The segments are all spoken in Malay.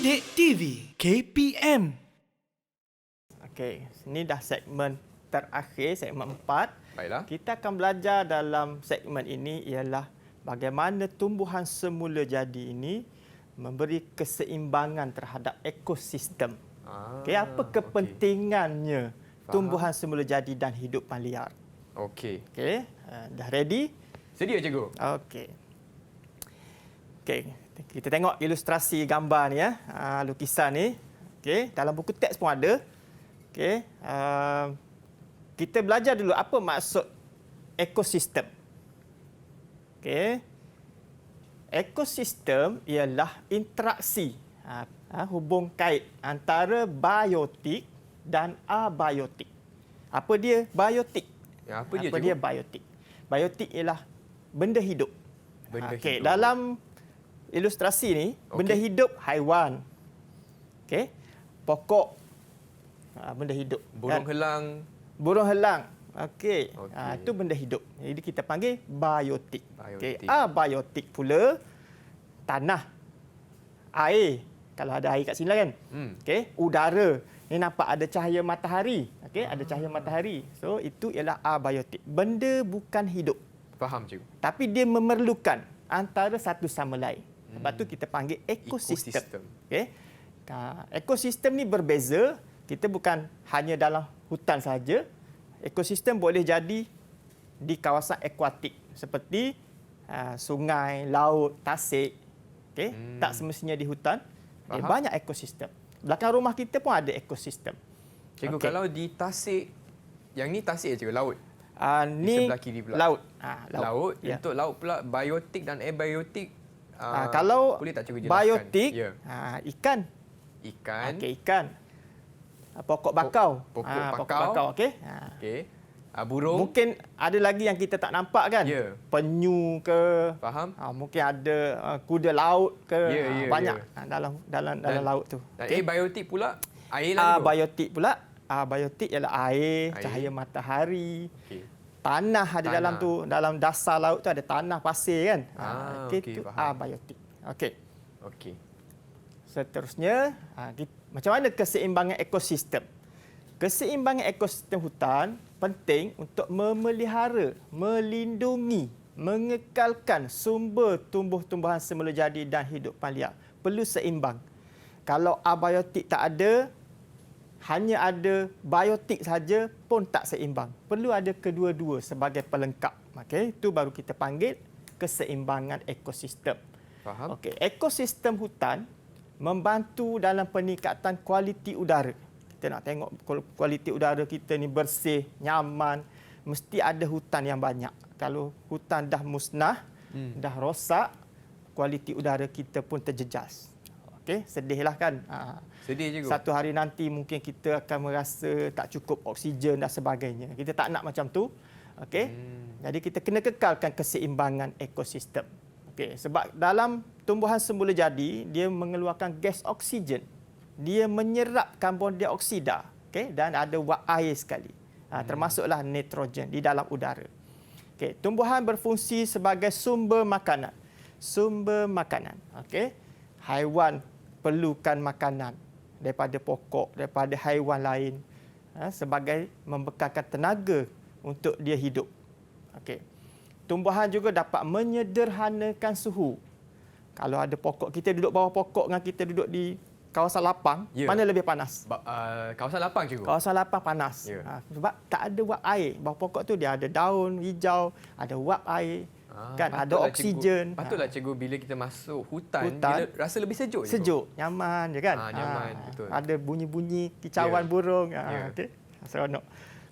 Didik TV KPM. Okey, ini dah segmen terakhir, segmen 4. Baiklah. Kita akan belajar dalam segmen ini ialah bagaimana tumbuhan semula jadi ini memberi keseimbangan terhadap ekosistem. Okey, apa kepentingannya tumbuhan semula jadi dan hidupan liar? Okey. Okey, dah ready? Sedia, cikgu? Okey. Okey, kita tengok ilustrasi gambar ni ya. Lukisan ni. Okey, dalam buku teks pun ada. Okey, kita belajar dulu apa maksud ekosistem. Okey. Ekosistem ialah interaksi hubung kait antara biotik dan abiotik. Apa dia biotik? Ya, apa dia, Apa cikgu? dia biotik? Biotik ialah benda hidup. Benda Okey, hidup. dalam ilustrasi ni, benda hidup haiwan. Okey. Pokok benda hidup. Burung helang. Burung helang. Okey. Okey. Itu benda hidup. Jadi kita panggil biotik. Okey. Biotik. Abiotik pula tanah, air. Kalau ada air kat sini lah kan. Okey, udara. Ni nampak ada cahaya matahari. Okey, ada cahaya matahari. So itu ialah abiotik. Benda bukan hidup. Faham, cikgu? Tapi dia memerlukan antara satu sama lain. Sebab tu kita panggil ekosistem. Okey. Ekosistem ni berbeza. Kita bukan hanya dalam hutan saja. Ekosistem boleh jadi di kawasan akuatik seperti sungai, laut, tasik. Okey, tak semestinya di hutan. Banyak ekosistem. Belakang rumah kita pun ada ekosistem. Cikgu, Okey. kalau di Tasik, yang ni Tasik je, cikgu, laut. Ni sebelah kiri pula. laut. Laut. Ya. Untuk laut pula, biotik dan abiotik. Kalau boleh tak cikgu jelaskan? biotik, Ya. ikan. Ikan. Okey, ikan. Pokok bakau. Pokok Pokok bakau. bakau, okey. Okey. Burung. Mungkin ada lagi yang kita tak nampak kan? Ya. Penyu ke? Faham? Mungkin ada kuda laut ke? Ya, ya, banyak ya. dalam laut tu. Dan Okey. abiotik pula, air lah, cikgu. Biotik pula. Biotik ialah air, Air. cahaya matahari. Okey. Tanah ada Tanah. dalam tu, dalam dasar laut tu ada tanah pasir kan? Okey, Itu faham. biotik. Okey. Okey. Seterusnya, macam mana keseimbangan ekosistem? Keseimbangan ekosistem hutan penting untuk memelihara, melindungi, mengekalkan sumber tumbuh-tumbuhan semula jadi dan hidupan liar. Perlu seimbang. Kalau abiotik tak ada, hanya ada biotik saja pun tak seimbang. Perlu ada kedua-dua sebagai pelengkap. Okey, itu baru kita panggil keseimbangan ekosistem. Faham? Okey, ekosistem hutan membantu dalam peningkatan kualiti udara. Kita nak tengok kualiti udara kita ni bersih, nyaman, mesti ada hutan yang banyak. Kalau hutan dah musnah, dah rosak, kualiti udara kita pun terjejas. Okey, sedihlah kan. Sedih, cikgu. Satu hari nanti mungkin kita akan merasa tak cukup oksigen dan sebagainya. Kita tak nak macam tu. Okey. Jadi kita kena kekalkan keseimbangan ekosistem. Okey, sebab dalam tumbuhan semula jadi, dia mengeluarkan gas oksigen. Dia menyerap karbon dioksida, okey, dan ada wap air sekali. Termasuklah nitrogen di dalam udara. Okey, tumbuhan berfungsi sebagai sumber makanan. Sumber makanan, okey. Haiwan perlukan makanan daripada pokok, daripada haiwan lain, sebagai membekalkan tenaga untuk dia hidup. Okey. Tumbuhan juga dapat menyederhanakan suhu. Kalau ada pokok, kita duduk bawah pokok dengan kita duduk di kawasan lapang, Ya. mana lebih panas? Kawasan lapang, cikgu. Kawasan lapang panas. Ya. Sebab tak ada wap air. Bawah pokok tu dia ada daun hijau, ada wap air, kan ada Patutlah oksigen. Patutlah, cikgu, bila kita masuk hutan, Hutan, bila rasa lebih sejuk, cikgu. sejuk, nyaman je kan? Nyaman, betul. Ada bunyi-bunyi kicauan Ya. burung. Ya. Okey. Seronok.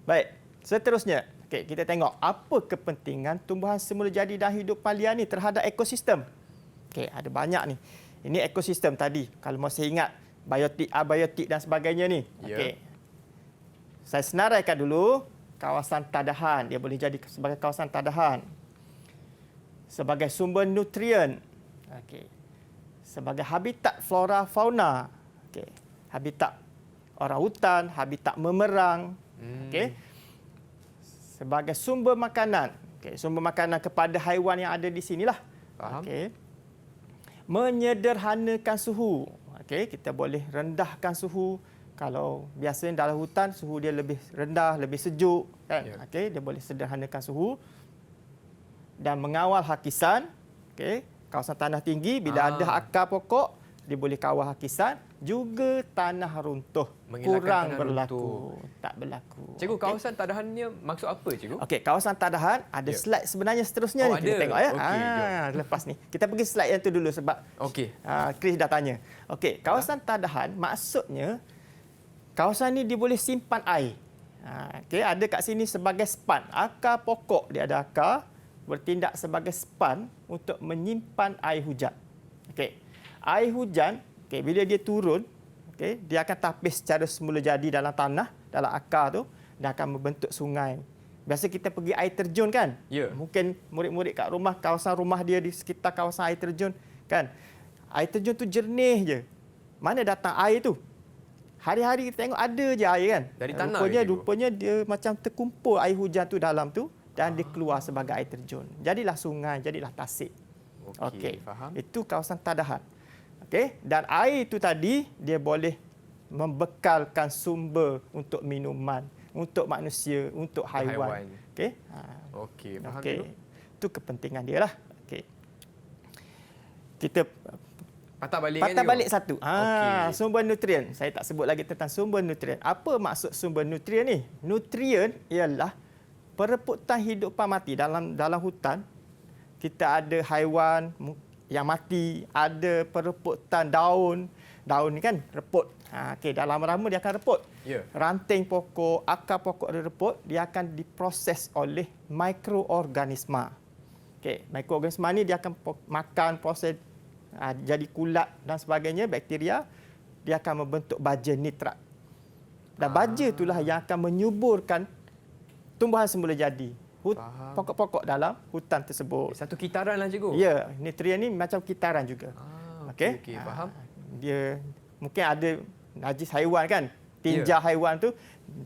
Baik, seterusnya. Okey, kita tengok apa kepentingan tumbuhan semula jadi dan hidupan liar ni terhadap ekosistem. Okey, ada banyak ni. Ini ekosistem tadi. Kalau masih ingat biotik, abiotik dan sebagainya ni. Ya. Okey. Saya senaraikan dulu kawasan tadahan. Dia boleh jadi sebagai kawasan tadahan. Sebagai sumber nutrien. Okey. Sebagai habitat flora fauna. Okey. Habitat orang hutan, habitat memerang. Okey. Sebagai sumber makanan. Okey, sumber makanan kepada haiwan yang ada di sinilah. Faham. Okey. Menyederhanakan suhu. Okey, kita boleh rendahkan suhu. Kalau biasanya dalam hutan suhu dia lebih rendah, lebih sejuk kan. Ya. Okey, dia boleh sederhanakan suhu dan mengawal hakisan. Okey, kawasan tanah tinggi bila ada akar pokok dia boleh kawal hakisan, juga tanah runtuh Menghilangkan kurang tanah berlaku, runtuh. tak berlaku. Cikgu, Okey. kawasan tadahannya maksud apa, cikgu? Okey, kawasan tadahan ada Ya. slide sebenarnya seterusnya Oh, ni kita ada. tengok ya. Okey, Lepas ni kita pergi slide yang tu dulu sebab Okey. Chris dah tanya. Okey, kawasan tadahan maksudnya kawasan ni dia boleh simpan air. Okey, ada kat sini sebagai span. Akar pokok dia ada akar bertindak sebagai span untuk menyimpan air hujan. Okey. Air hujan, okey, bila dia turun, okey, dia akan tapis secara semula jadi dalam tanah, dalam akar tu dan akan membentuk sungai. Biasa kita pergi air terjun kan? Ya. Mungkin murid-murid kat rumah, kawasan rumah dia di sekitar kawasan air terjun kan? Air terjun tu jernih je. Mana datang air tu? Hari-hari kita tengok ada je air kan? Dari tanah Rupanya, ke, cikgu? rupanya dia macam terkumpul air hujan tu dalam tu dan dia keluar sebagai air terjun. Jadilah sungai, jadilah tasik. Okey, faham. Itu kawasan tadahan. Okey, dan air itu tadi dia boleh membekalkan sumber untuk minuman, untuk manusia, untuk haiwan. Okey. Okey, faham, Okey. cikgu. Itu kepentingan dia lah. Okey. Kita Patah balik kan, patah cikgu? balik satu. Okey. Sumber nutrien. Saya tak sebut lagi tentang sumber nutrien. Apa maksud sumber nutrien ni? Nutrien ialah perebutan hidupan mati dalam hutan. Kita ada haiwan yang mati, ada perebutan daun. Daun ni kan reput. Okey, dalam lama dia akan reput. Ya. Ranting pokok, akar pokok dia reput, dia akan diproses oleh mikroorganisma. Okey, mikroorganisma ni dia akan makan, proses jadi kulat dan sebagainya, bakteria, dia akan membentuk baja nitrat. Dan baja itulah yang akan menyuburkan tumbuhan semula jadi. Faham. Pokok-pokok dalam hutan tersebut. Satu kitaran lah, cikgu. Ya, nutrien ni macam kitaran juga. Okey, okey, faham. Dia mungkin ada najis haiwan kan. Tinja haiwan tu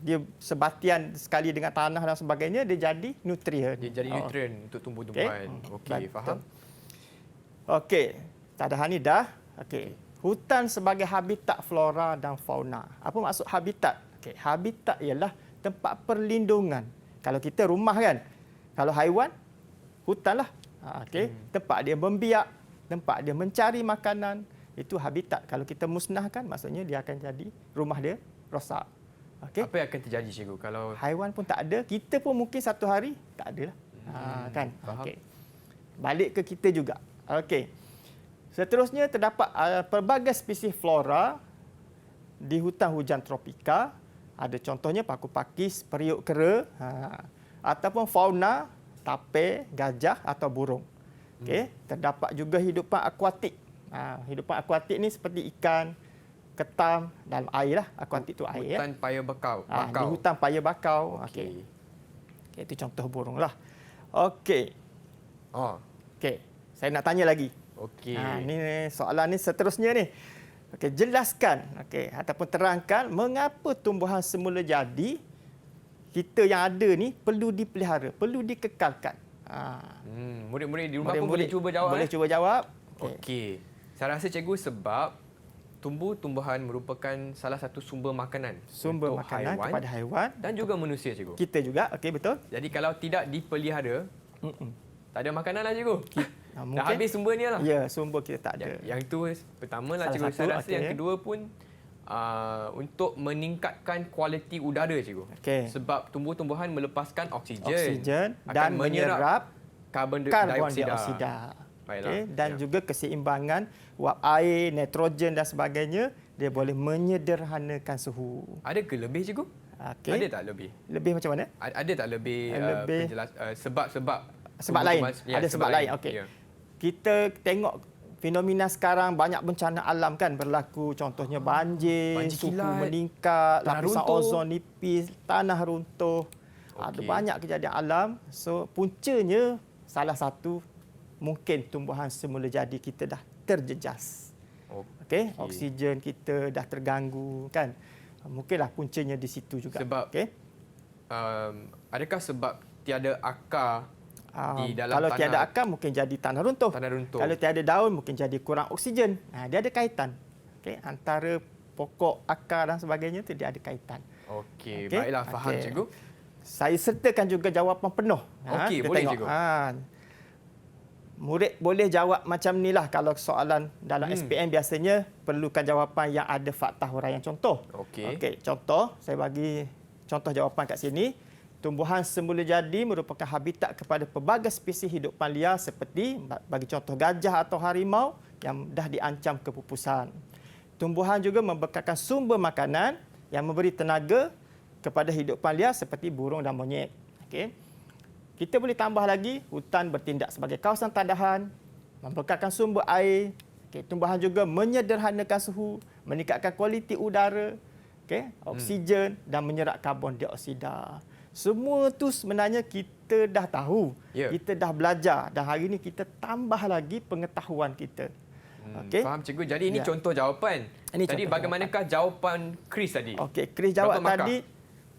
dia sebatian sekali dengan tanah dan sebagainya, dia jadi nutrien. Dia jadi nutrien untuk tumbuh-tumbuhan. Okey, Betul. faham. Okey, tadahan ni dah. Okey. Hutan sebagai habitat flora dan fauna. Apa maksud habitat? Okey, habitat ialah tempat perlindungan. Kalau kita rumah kan. Kalau haiwan, hutanlah. Okey, tempat dia membiak, tempat dia mencari makanan, itu habitat. Kalau kita musnahkan, maksudnya dia akan jadi rumah dia rosak. Okey. Apa yang akan terjadi, cikgu, kalau Haiwan pun tak ada, kita pun mungkin satu hari tak ada lah. Kan? faham. Okey. Balik ke kita juga. Okey. Seterusnya terdapat pelbagai spesies flora di hutan hujan tropika. Ada contohnya paku pakis, periuk kera, ataupun fauna, tape, gajah atau burung. Okey, terdapat juga hidupan akuatik. Hidupan akuatik ni seperti ikan, ketam dalam air lah. Akuatik tu air. hutan paya bakau? Di hutan paya bakau. Okey. Okey, itu contoh burung lah. Okey. Oh, Okey, saya nak tanya lagi. okey. Ni soalan ni seterusnya ni. Okey, jelaskan ataupun terangkan mengapa tumbuhan semula jadi kita yang ada ni perlu dipelihara, perlu dikekalkan. Murid-murid di rumah pun boleh cuba jawab. Boleh cuba jawab. Okey. Saya rasa, cikgu, sebab tumbuh-tumbuhan merupakan salah satu sumber makanan Sumber untuk makanan haiwan kepada haiwan. dan juga manusia, cikgu. Kita juga, okey betul. Jadi kalau tidak dipelihara, tak ada makanan lah, cikgu. Dah Mungkin habis sumbernya lah. ya, sumber kita tak ada. Yang tu pertama lah, Salah cikgu. satu, Saya rasa okey. yang kedua pun untuk meningkatkan kualiti udara, cikgu. Okey. Sebab tumbuh-tumbuhan melepaskan oksigen, Oksigen akan dan menyerap menyerap karbon karbon dioksida. dioksida. Baiklah. Okey, dan Ya. juga keseimbangan wap air, nitrogen dan sebagainya, dia boleh menyederhanakan suhu. Ada ke lebih, cikgu? Okey. Ada tak lebih? Lebih macam mana? Ada tak lebih, Lebih. sebab-sebab Sebab lain. tumbuh-tumbuhan- Ada sebab lain. Okey. Ya. Kita tengok fenomena sekarang banyak bencana alam kan berlaku, contohnya banjir, Banjir suhu kilat, meningkat, tanah lapisan runtuh. ozon nipis, tanah runtuh. Ada Okey. banyak kejadian alam. So puncanya salah satu mungkin tumbuhan semula jadi kita dah terjejas. Okey, oksigen kita dah terganggu kan. Mungkinlah puncanya di situ juga. Sebab okey. Adakah sebab tiada akar di dalam Kalau tanah? tiada akar mungkin jadi tanah runtuh. Tanah runtuh. Kalau tiada daun mungkin jadi kurang oksigen. Dia ada kaitan. Okey, antara pokok, akar dan sebagainya itu dia ada kaitan. Okey, Okey, baiklah, faham okey. cikgu. Saya sertakan juga jawapan penuh. Okey, kita boleh, tengok. cikgu. Murid boleh jawab macam inilah kalau soalan dalam SPM biasanya perlukan jawapan yang ada fakta huraian contoh. Okey. Okey, contoh saya bagi contoh jawapan kat sini. Tumbuhan semula jadi merupakan habitat kepada pelbagai spesies hidupan liar seperti bagi contoh gajah atau harimau yang dah diancam kepupusan. Tumbuhan juga membekalkan sumber makanan yang memberi tenaga kepada hidupan liar seperti burung dan monyet. Okey. Kita boleh tambah lagi, hutan bertindak sebagai kawasan tandahan, membekalkan sumber air. Okey, tumbuhan juga menyederhanakan suhu, meningkatkan kualiti udara, okey, oksigen dan menyerap karbon dioksida. Semua tu sebenarnya kita dah tahu, kita dah belajar dan hari ini kita tambah lagi pengetahuan kita. Okey. Faham cikgu. Jadi ini contoh jawapan. Ini Tadi contoh bagaimanakah jawapan Chris tadi? Okey, Chris jawab Berapa markah? tadi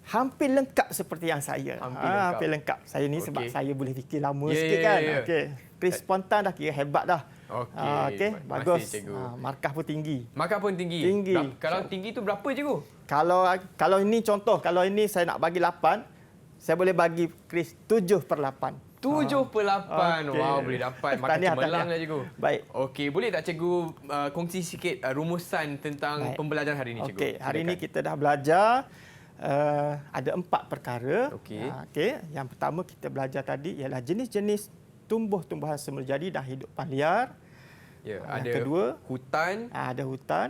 hampir lengkap seperti yang saya. Hampir lengkap. Saya ni sebab Okey. saya boleh fikir lama Ya, sikit ya, kan. ya. Okey. Chris spontan dah kira hebat dah. Okey. Okey, Terima bagus. kasih, cikgu. Markah pun tinggi. Markah pun tinggi. Tinggi. Kalau tinggi tu berapa cikgu? Kalau ini contoh, kalau ini saya nak bagi 8, saya boleh bagi Chris 7/8. 7/8. Okey. Wow, boleh dapat. Makin Tahniah, cemerlang tahniah. lah cikgu. Baik. Okey, boleh tak cikgu kongsi sikit rumusan tentang Baik. pembelajaran hari ini cikgu? Okey, hari ini Silakan. kita dah belajar ada 4 perkara. Okey. Okey, yang pertama kita belajar tadi ialah jenis-jenis tumbuh-tumbuhan semula jadi dan hidupan liar. Ya, Yang ada kedua, hutan, ada hutan,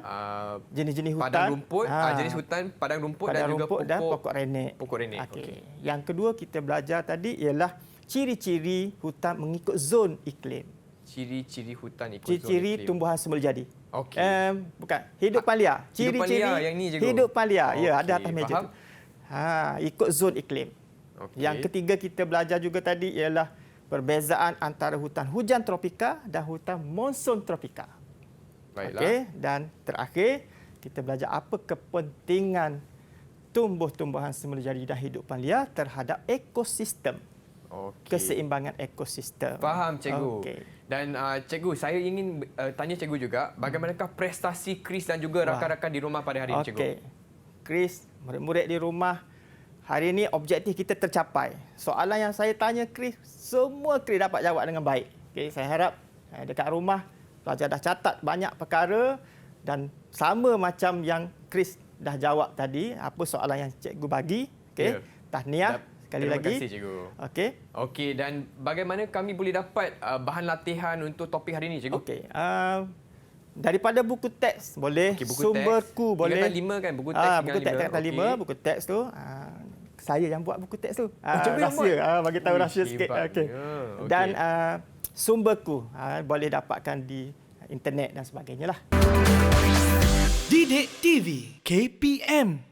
jenis-jenis hutan, padang rumput, jenis hutan, padang rumput dan padang juga rumput dan pokok renek. Pokok renek. Okey. Yang kedua kita belajar tadi ialah ciri-ciri hutan mengikut zon iklim. Ciri-ciri hutan ikut Ciri-ciri zon iklim. tumbuhan semula jadi. Okey. Bukan, hidupan liar. Hidupan Ciri-ciri liar yang ni, cikgu? hidupan liar. Ya, ada Okey, atas meja faham. tu. Ikut zon iklim. Okey. Yang ketiga kita belajar juga tadi ialah perbezaan antara hutan hujan tropika dan hutan monsun tropika. Baiklah. Okey, dan terakhir kita belajar apa kepentingan tumbuh-tumbuhan semula jadi dan hidupan liar terhadap ekosistem. Okey. Keseimbangan ekosistem. Faham cikgu. Okey. Dan cikgu, saya ingin tanya cikgu juga bagaimanakah prestasi Chris dan juga rakan-rakan di rumah pada hari ini cikgu? Okey. Chris, murid-murid di rumah, hari ini objektif kita tercapai. Soalan yang saya tanya Chris, semua Chris dapat jawab dengan baik. Okey, saya harap dekat rumah pelajar dah catat banyak perkara dan sama macam yang Chris dah jawab tadi, apa soalan yang cikgu bagi. Okey. Ya. Tahniah sekali Terima lagi. kasih cikgu. Okey. Okey, dan bagaimana kami boleh dapat bahan latihan untuk topik hari ini cikgu? Okey. Daripada buku teks boleh, Okey, buku sumberku teks. boleh. Tingkatan 5 kan? Buku teks buku teks tingkatan 5, Okey. buku teks tu saya yang buat buku teks tu. cikgu yang Rahsia, buat? bagi tahu Ui, rahsia sikit. hebatnya. Okey. Okey. Dan sumberku boleh dapatkan di internet dan sebagainya lah. Didik TV KPM